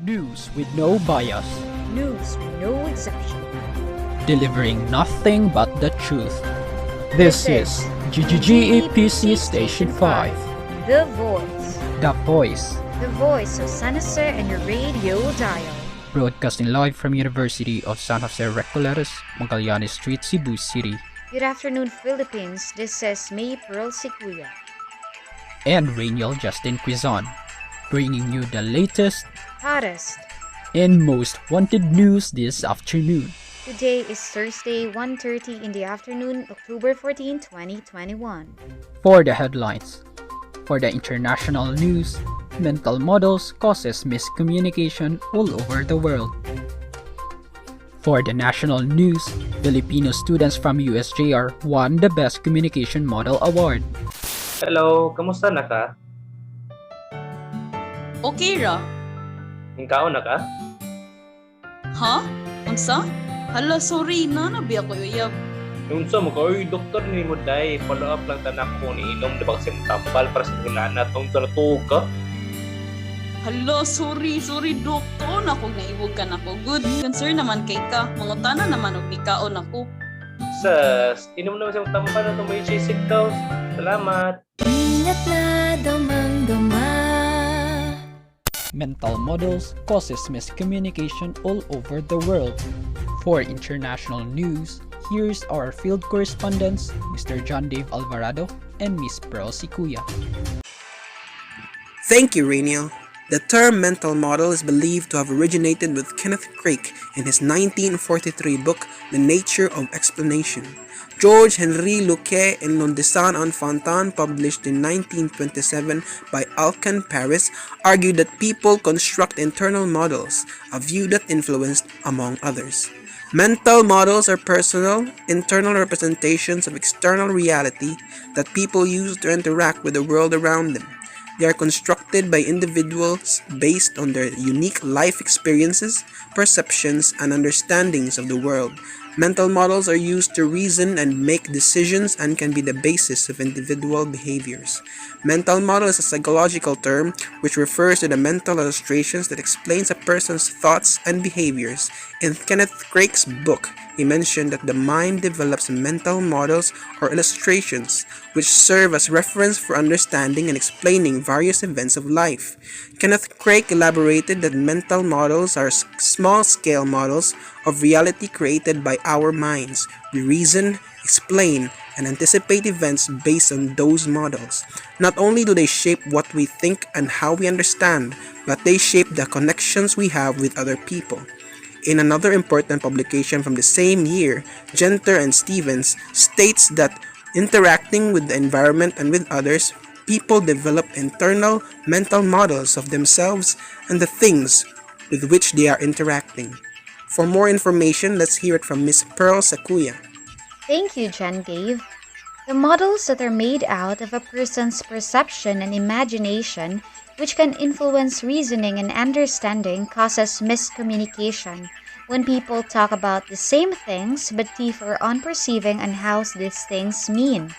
News with no bias, News with no exception. delivering nothing but the truth. This is GGGEPC Station 5, The Voice. The Voice, The Voice of San Jose and your radio dial. broadcasting live from University of San Jose Recoletos, Magallanes Street, Cebu City. Good afternoon, Philippines. This is May Pearl Sikuya. And Rainiel Justin Quizon, bringing you the latest Hottest. and most wanted news this afternoon. Today is Thursday, 1:30 in the afternoon, October 14, 2021. For the headlines, for the international news, mental models causes miscommunication all over the world. For the national news, Filipino students from USJR won the Best Communication Model Award. Hello, kamusta na ka? Okay ra. Hingkaon na ka? Ha? Unsa? Hala, sorry na nabi ako uyab. Unsa mo ka? Uy, doktor ni mo day. Follow up lang tanak ko ni inom di ba kasi tambal para sa hulana at unsa na tuog ka? Hala, sorry doktor. Ako naiwag ka na ko. Good concern naman kay ka. Mangutana naman og nikaon ako. Sas, inom naman siyang tambal na itong may chisik daw. Salamat. Ingat na damang-dama. Mental models causes miscommunication all over the world. For international news, here's our field correspondents, Mr. John Dave Alvarado and Miss Pearl Sikuya. Thank you, Rainiel. The term mental model is believed to have originated with Kenneth Craik in his 1943 book, The Nature of Explanation. George Henri Luque and Londesan Enfantin, published in 1927 by Alcan Paris, argued that people construct internal models, a view that influenced, among others. Mental models are personal, internal representations of external reality that people use to interact with the world around them. They are constructed by individuals based on their unique life experiences, perceptions, and understandings of the world. Mental models are used to reason and make decisions and can be the basis of individual behaviors. Mental model is a psychological term which refers to the mental illustrations that explains a person's thoughts and behaviors. In Kenneth Craik's book, he mentioned that the mind develops mental models or illustrations which serve as reference for understanding and explaining various events of life. Kenneth Craik elaborated that mental models are small-scale models of reality created by our minds. We reason, explain, and anticipate events based on those models. Not only do they shape what we think and how we understand, but they shape the connections we have with other people. In another important publication from the same year, Genter and Stevens states that interacting with the environment and with others, people develop internal mental models of themselves and the things with which they are interacting. For more information, let's hear it from Miss Pearl Sikuya. Thank you, John Dave. The models that are made out of a person's perception and imagination, which can influence reasoning and understanding, causes miscommunication when people talk about the same things but differ on perceiving and how these things mean.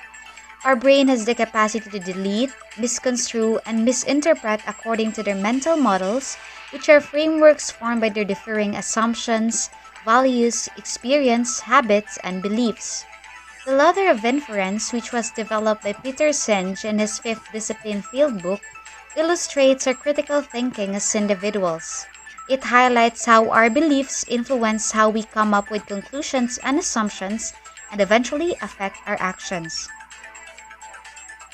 Our brain has the capacity to delete, misconstrue, and misinterpret according to their mental models, which are frameworks formed by their differing assumptions, values, experience, habits, and beliefs. The ladder of inference, which was developed by Peter Senge in his Fifth Discipline Field Book, illustrates our critical thinking as individuals. It highlights how our beliefs influence how we come up with conclusions and assumptions and eventually affect our actions.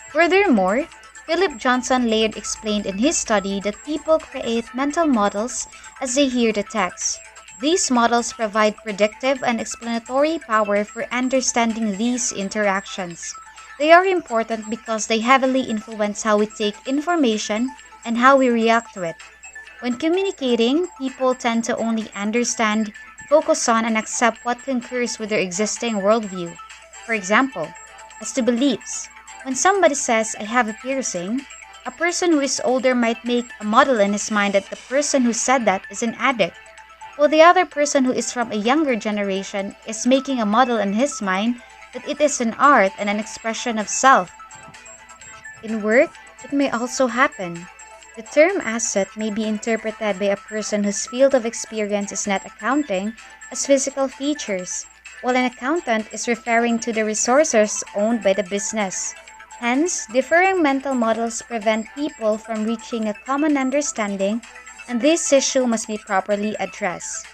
Furthermore, Philip Johnson Laird explained in his study that people create mental models as they hear the text. These models provide predictive and explanatory power for understanding these interactions. They are important because they heavily influence how we take information and how we react to it. When communicating, people tend to only understand, focus on, and accept what concurs with their existing worldview. For example, as to beliefs, when somebody says, "I have a piercing," a person who is older might make a model in his mind that the person who said that is an addict, while the other person who is from a younger generation is making a model in his mind that it is an art and an expression of self. In work, it may also happen. The term asset may be interpreted by a person whose field of experience is not accounting as physical features, while an accountant is referring to the resources owned by the business. Hence, differing mental models prevent people from reaching a common understanding, and this issue must be properly addressed.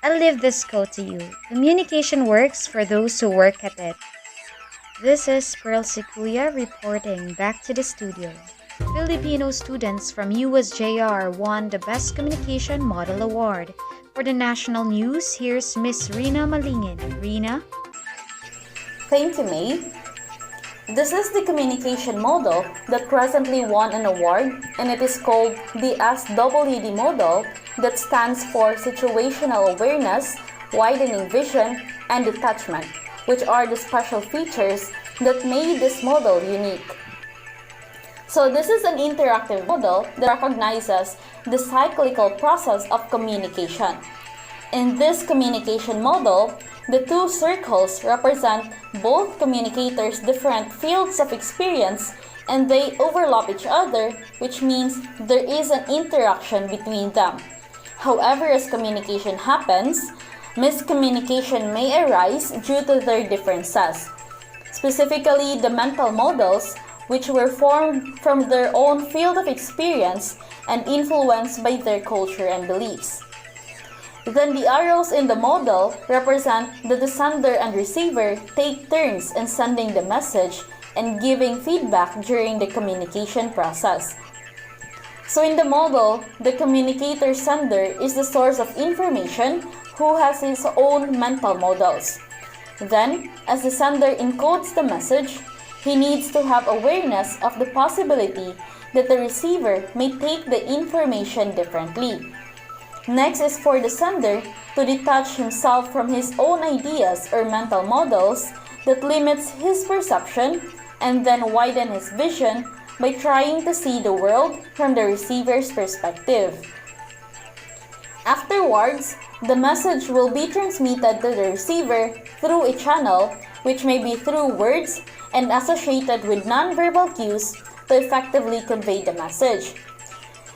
I'll leave this quote to you. Communication works for those who work at it. This is Pearl Sikuya reporting back to the studio. Filipino students from USJR won the Best Communication Model Award. For the national news, here's Miss Rina Malingin. Rina? Thank you, May. This is the communication model that presently won an award, and it is called the SWD model, that stands for Situational Awareness, Widening Vision, and Detachment, which are the special features that made this model unique. So this is an interactive model that recognizes the cyclical process of communication. In this communication model, the two circles represent both communicators' different fields of experience, and they overlap each other, which means there is an interaction between them. However, as communication happens, miscommunication may arise due to their differences. Specifically, the mental models, which were formed from their own field of experience and influenced by their culture and beliefs. Then the arrows in the model represent that the sender and receiver take turns in sending the message and giving feedback during the communication process. So in the model, the communicator sender is the source of information who has his own mental models. Then, as the sender encodes the message, he needs to have awareness of the possibility that the receiver may take the information differently. Next is for the sender to detach himself from his own ideas or mental models that limits his perception, and then widen his vision by trying to see the world from the receiver's perspective. Afterwards, the message will be transmitted to the receiver through a channel, which may be through words and associated with nonverbal cues to effectively convey the message.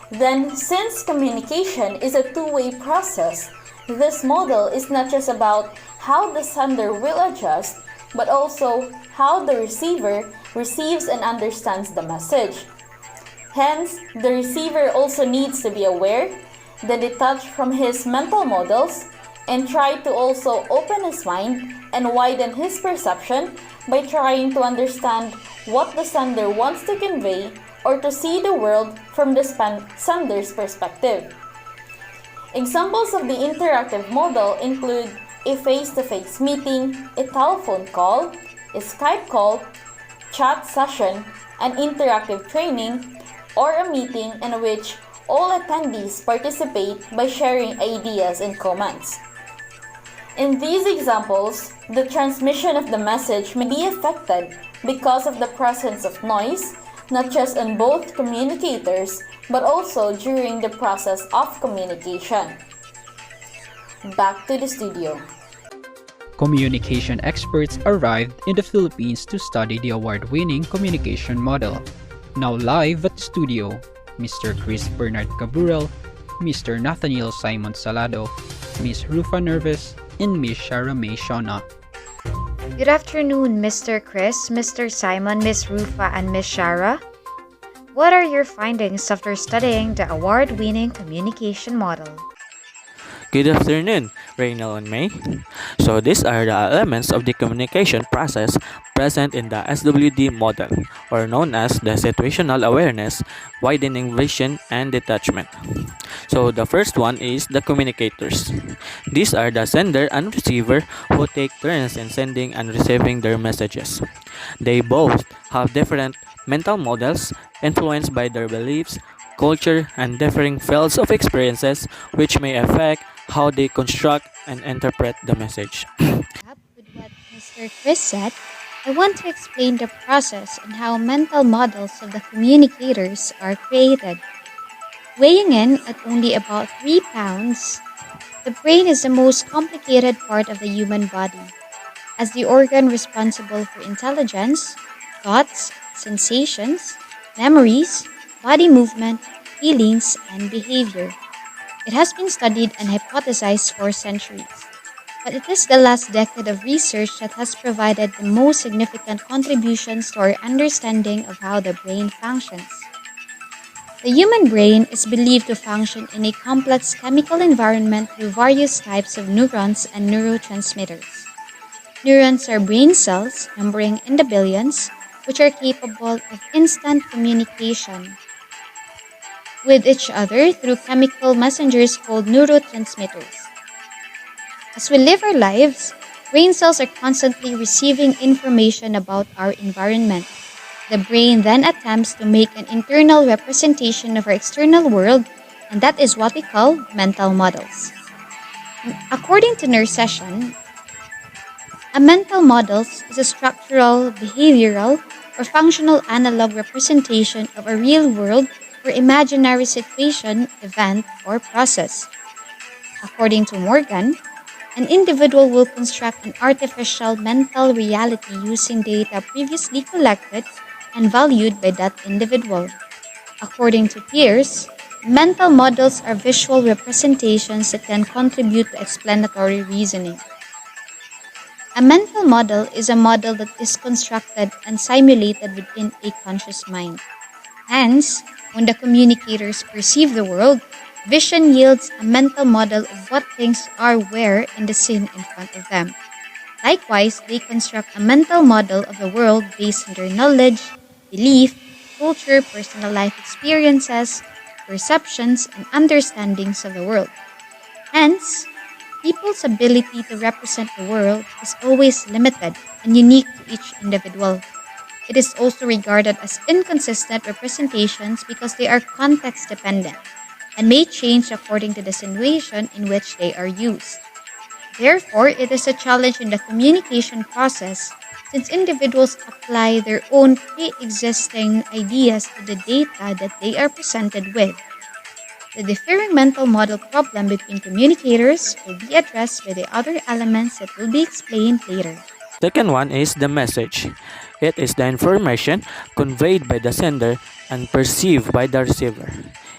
Then, since communication is a two-way process, this model is not just about how the sender will adjust, but also how the receiver receives and understands the message. Hence, the receiver also needs to be aware, then detach from his mental models, and try to also open his mind and widen his perception by trying to understand what the sender wants to convey or to see the world from the sender's perspective. Examples of the interactive model include a face-to-face meeting, a telephone call, a Skype call, chat session, an interactive training, or a meeting in which all attendees participate by sharing ideas and comments. In these examples, the transmission of the message may be affected because of the presence of noise, not just on both communicators, but also during the process of communication. Back to the studio. Communication experts arrived in the Philippines to study the award-winning communication model. Now live at the studio, Mr. Chris Bernard Caburel, Mr. Nathaniel Simon Salado, Miss Rufa Nerves, and Miss Shara May Shona. Good afternoon, Mr. Chris, Mr. Simon, Miss Rufa, and Miss Shara. What are your findings after studying the award-winning communication model? Good afternoon, Reynald and May. So these are the elements of the communication process present in the SWD model, or known as the Situational Awareness, Widening Vision, and Detachment. So the first one is the communicators. These are the sender and receiver who take turns in sending and receiving their messages. They both have different mental models influenced by their beliefs, culture, and differing fields of experiences, which may affect how they construct and interpret the message. Up with what Mr. Chris said, I want to explain the process and how mental models of the communicators are created. Weighing in at only about 3 pounds, the brain is the most complicated part of the human body, as the organ responsible for intelligence, thoughts, sensations, memories, body movement, feelings, and behavior. It has been studied and hypothesized for centuries, but it is the last decade of research that has provided the most significant contributions to our understanding of how the brain functions. The human brain is believed to function in a complex chemical environment through various types of neurons and neurotransmitters. Neurons are brain cells, numbering in the billions, which are capable of instant communication with each other through chemical messengers called neurotransmitters. As we live our lives, brain cells are constantly receiving information about our environment. The brain then attempts to make an internal representation of our external world, and that is what we call mental models. According to Session, a mental model is a structural, behavioral, or functional analog representation of a real world or imaginary situation, event, or process. According to Morgan, an individual will construct an artificial mental reality using data previously collected and valued by that individual. According to Pierce, mental models are visual representations that can contribute to explanatory reasoning. A mental model is a model that is constructed and simulated within a conscious mind. Hence, when the communicators perceive the world, vision yields a mental model of what things are where in the scene in front of them. Likewise, they construct a mental model of the world based on their knowledge, belief, culture, personal life experiences, perceptions, and understandings of the world. Hence, people's ability to represent the world is always limited and unique to each individual. It is also regarded as inconsistent representations because they are context dependent and may change according to the situation in which they are used. Therefore, it is a challenge in the communication process since individuals apply their own pre-existing ideas to the data that they are presented with. The differing mental model problem between communicators will be addressed by the other elements that will be explained later. Second one is the message. It is the information conveyed by the sender and perceived by the receiver.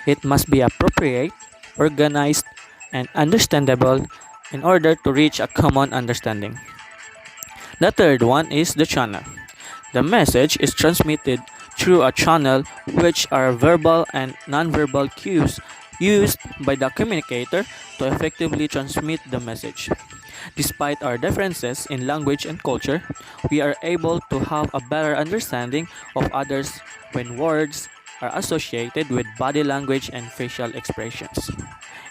It must be appropriate, organized, and understandable in order to reach a common understanding. The third one is the channel. The message is transmitted through a channel which are verbal and nonverbal cues used by the communicator to effectively transmit the message. Despite our differences in language and culture, we are able to have a better understanding of others when words are associated with body language and facial expressions.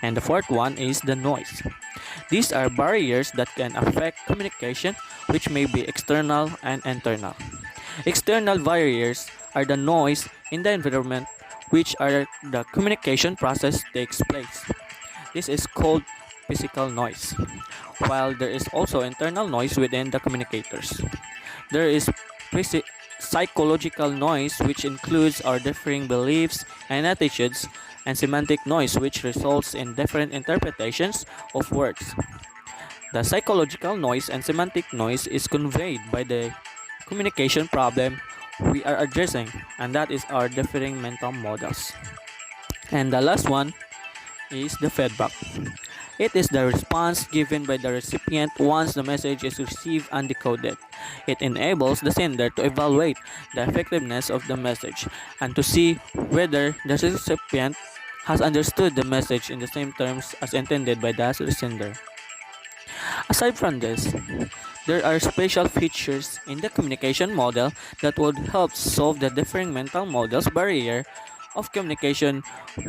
And the fourth one is the noise. These are barriers that can affect communication, which may be external and internal. External barriers are the noise in the environment which are the communication process takes place. This is called physical noise, while there is also internal noise within the communicators. There is psychological noise, which includes our differing beliefs and attitudes, and semantic noise, which results in different interpretations of words. The psychological noise and semantic noise is conveyed by the communication problem we are addressing, and that is our differing mental models. And the last one is the feedback. It is the response given by the recipient once the message is received and decoded. It enables the sender to evaluate the effectiveness of the message and to see whether the recipient has understood the message in the same terms as intended by the sender. Aside from this, there are special features in the communication model that would help solve the differing mental models barrier of communication,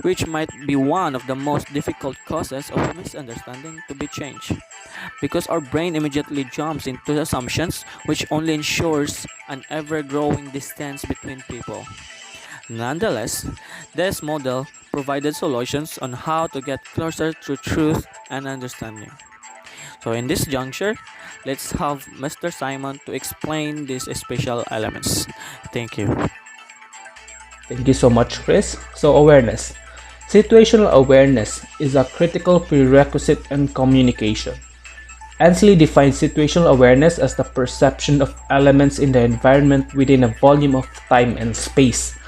which might be one of the most difficult causes of misunderstanding to be changed. Because our brain immediately jumps into assumptions, which only ensures an ever-growing distance between people. Nonetheless, this model provided solutions on how to get closer to truth and understanding. So in this juncture, let's have Mr. Simon to explain these special elements. Thank you. Thank you so much, Chris. So, awareness. Situational awareness is a critical prerequisite in communication. Ansley defines situational awareness as the perception of elements in the environment within a volume of time and space.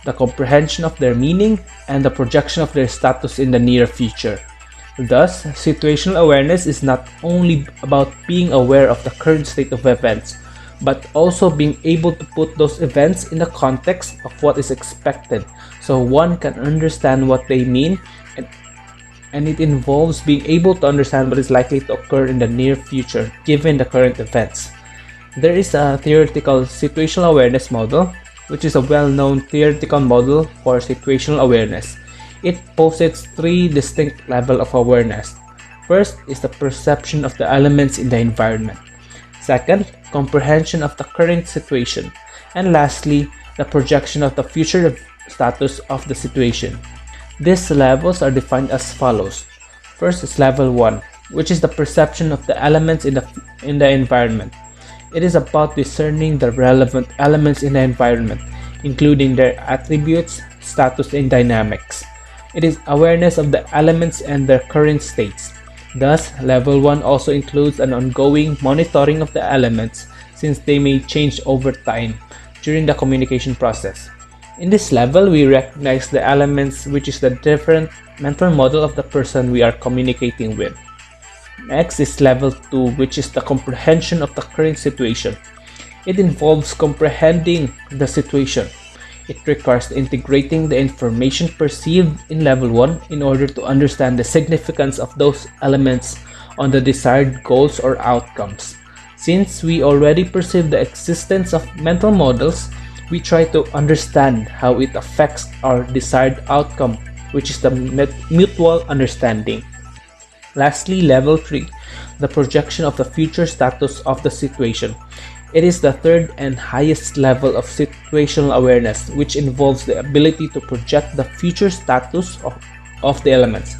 the comprehension of their meaning, and the projection of their status in the near future. Thus, situational awareness is not only about being aware of the current state of events, but also being able to put those events in the context of what is expected so one can understand what they mean, and it involves being able to understand what is likely to occur in the near future given the current events. There is a theoretical situational awareness model, which is a well-known theoretical model for situational awareness. It posits three distinct levels of awareness. First is the perception of the elements in the environment. Second, comprehension of the current situation. And lastly, the projection of the future status of the situation. These levels are defined as follows. First is level 1, which is the perception of the elements in the environment. It is about discerning the relevant elements in the environment, including their attributes, status, and dynamics. It is awareness of the elements and their current states. Thus, level 1 also includes an ongoing monitoring of the elements since they may change over time during the communication process. In this level, we recognize the elements, which is the different mental model of the person we are communicating with. Next is level 2, which is the comprehension of the current situation. It involves comprehending the situation. It requires integrating the information perceived in level 1 in order to understand the significance of those elements on the desired goals or outcomes. Since we already perceive the existence of mental models, we try to understand how it affects our desired outcome, which is the mutual understanding. Lastly, level 3, the projection of the future status of the situation. It is the third and highest level of situational awareness, which involves the ability to project the future status of the elements.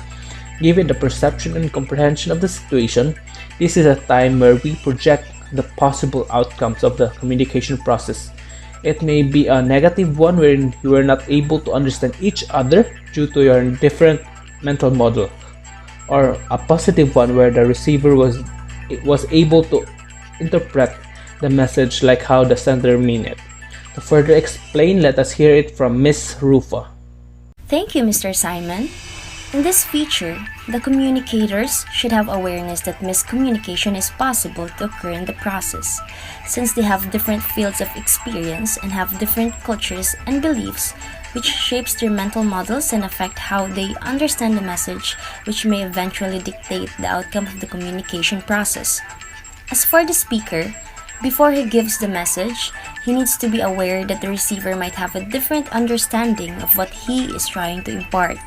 Given the perception and comprehension of the situation, this is a time where we project the possible outcomes of the communication process. It may be a negative one wherein you are not able to understand each other due to your different mental model, or a positive one where the receiver was able to interpret the message like how the sender mean it. To further explain, let us hear it from Miss Rufa. Thank you, Mr. Simon. In this feature, the communicators should have awareness that miscommunication is possible to occur in the process, since they have different fields of experience and have different cultures and beliefs, which shapes their mental models and affect how they understand the message, which may eventually dictate the outcome of the communication process. As for the speaker, before he gives the message, he needs to be aware that the receiver might have a different understanding of what he is trying to impart.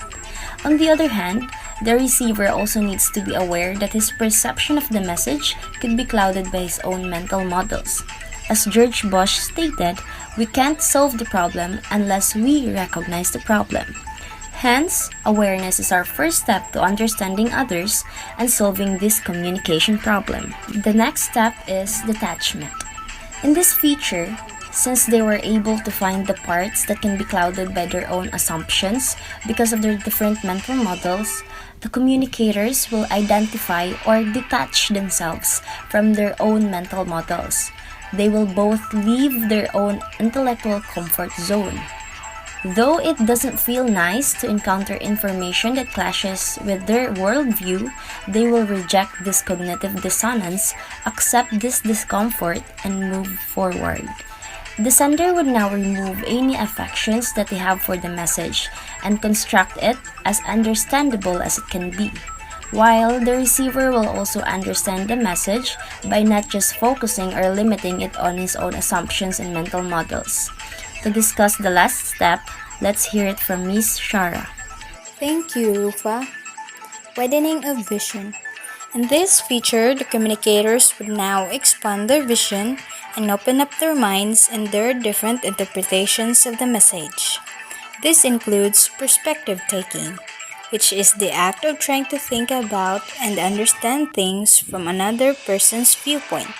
On the other hand, the receiver also needs to be aware that his perception of the message could be clouded by his own mental models. As George Bush stated, we can't solve the problem unless we recognize the problem. Hence, awareness is our first step to understanding others and solving this communication problem. The next step is detachment. In this feature, since they were able to find the parts that can be clouded by their own assumptions because of their different mental models, the communicators will identify or detach themselves from their own mental models. They will both leave their own intellectual comfort zone. Though it doesn't feel nice to encounter information that clashes with their worldview, they will reject this cognitive dissonance, accept this discomfort, and move forward. The sender would now remove any affections that they have for the message and construct it as understandable as it can be, while the receiver will also understand the message by not just focusing or limiting it on his own assumptions and mental models. To discuss the last step, let's hear it from Miss Shara. Thank you, Rufa. Widening of vision. In this feature, the communicators would now expand their vision and open up their minds and their different interpretations of the message. This includes perspective taking, which is the act of trying to think about and understand things from another person's viewpoint.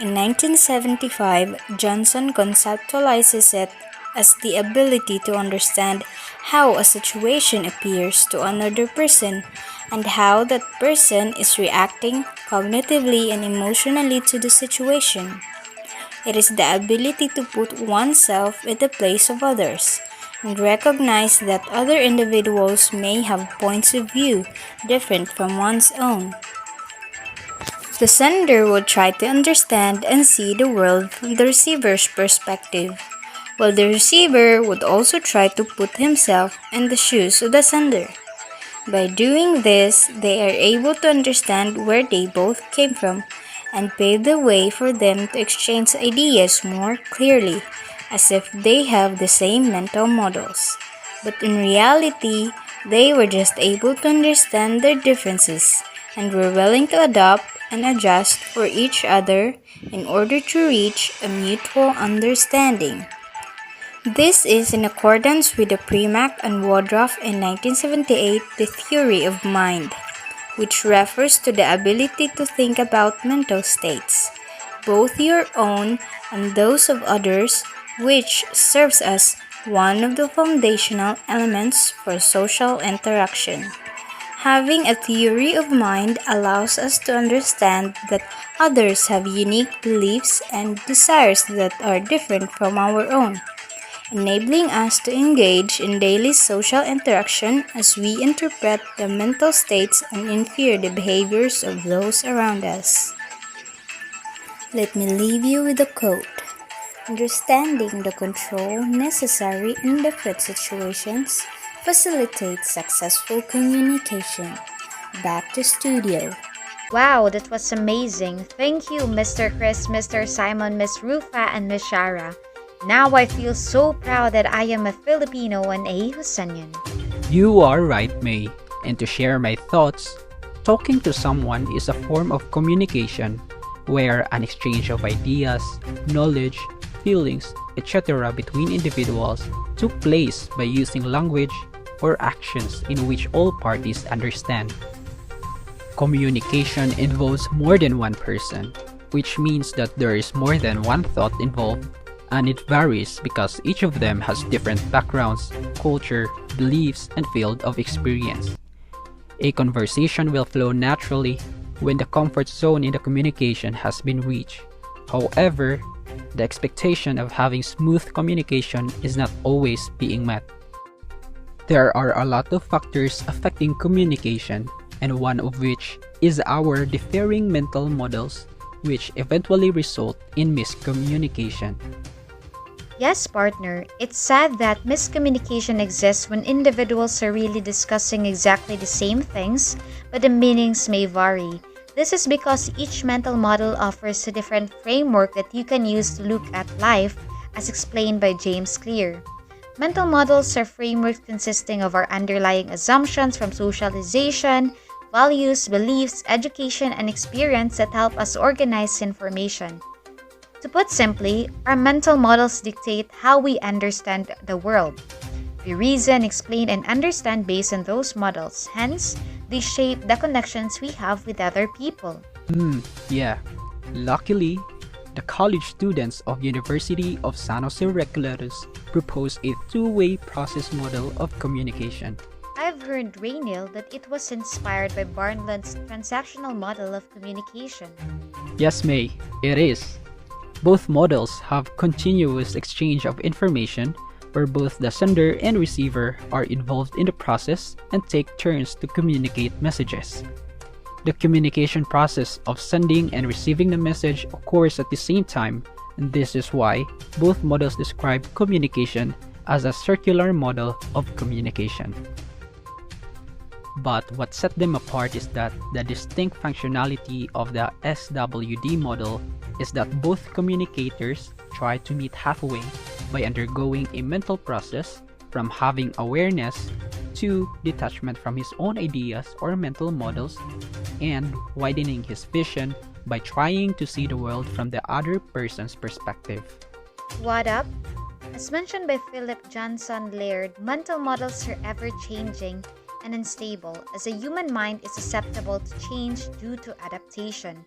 In 1975, Johnson conceptualizes it as the ability to understand how a situation appears to another person and how that person is reacting cognitively and emotionally to the situation. It is the ability to put oneself in the place of others and recognize that other individuals may have points of view different from one's own. The sender would try to understand and see the world from the receiver's perspective, while the receiver would also try to put himself in the shoes of the sender. By doing this, they are able to understand where they both came from and pave the way for them to exchange ideas more clearly, as if they have the same mental models. But in reality, they were just able to understand their differences and were willing to adopt and adjust for each other in order to reach a mutual understanding. This is in accordance with the Premack and Woodruff in 1978 The Theory of Mind, which refers to the ability to think about mental states, both your own and those of others, which serves as one of the foundational elements for social interaction. Having a theory of mind allows us to understand that others have unique beliefs and desires that are different from our own, enabling us to engage in daily social interaction as we interpret the mental states and infer the behaviors of those around us. Let me leave you with a quote. Understanding the control necessary in different situations facilitates successful communication. Back to studio. Wow, that was amazing. Thank you, Mr. Chris, Mr. Simon, Miss Rufa, and Miss Shara. Now I feel so proud that I am a Filipino and a Husanian. You are right, May. And to share my thoughts, talking to someone is a form of communication where an exchange of ideas, knowledge, feelings, etc. between individuals took place by using language or actions in which all parties understand. Communication involves more than one person, which means that there is more than one thought involved, and it varies because each of them has different backgrounds, culture, beliefs, and field of experience. A conversation will flow naturally when the comfort zone in the communication has been reached. However, the expectation of having smooth communication is not always being met. There are a lot of factors affecting communication, and one of which is our differing mental models, which eventually result in miscommunication. Yes, partner, it's sad that miscommunication exists when individuals are really discussing exactly the same things, but the meanings may vary. This is because each mental model offers a different framework that you can use to look at life, as explained by James Clear. Mental models are frameworks consisting of our underlying assumptions from socialization, values, beliefs, education, and experience that help us organize information. To put simply, our mental models dictate how we understand the world. We reason, explain, and understand based on those models. Hence, they shape the connections we have with other people. Yeah. Luckily, the college students of University of San Jose Recoletos propose a two-way process model of communication. I've heard, Rainiel, that it was inspired by Barnland's transactional model of communication. Yes, May, it is. Both models have continuous exchange of information where both the sender and receiver are involved in the process and take turns to communicate messages. The communication process of sending and receiving the message occurs at the same time, and this is why both models describe communication as a circular model of communication. But what set them apart is that the distinct functionality of the SWD model is that both communicators try to meet halfway by undergoing a mental process from having awareness to detachment from his own ideas or mental models, and widening his vision by trying to see the world from the other person's perspective. What up? As mentioned by Philip Johnson Laird, mental models are ever-changing and unstable, as a human mind is susceptible to change due to adaptation.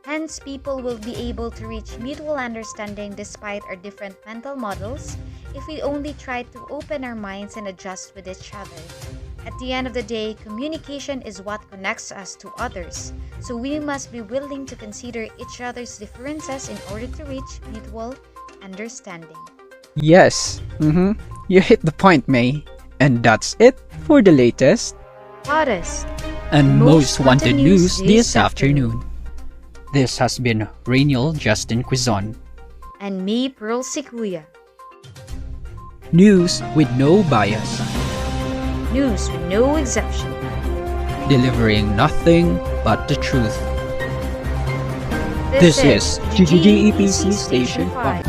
Hence, people will be able to reach mutual understanding despite our different mental models if we only try to open our minds and adjust with each other. At the end of the day, communication is what connects us to others, so we must be willing to consider each other's differences in order to reach mutual understanding. Yes, You hit the point, May. And that's it for the latest Hottest and most most wanted news this afternoon. afternoon. This has been Rainiel Justin Quizon. And me, Pearl Sikuya. News with no bias, News with no exception. delivering nothing but the truth. This is GGGEPC Station 5.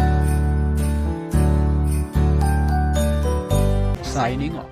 Signing off.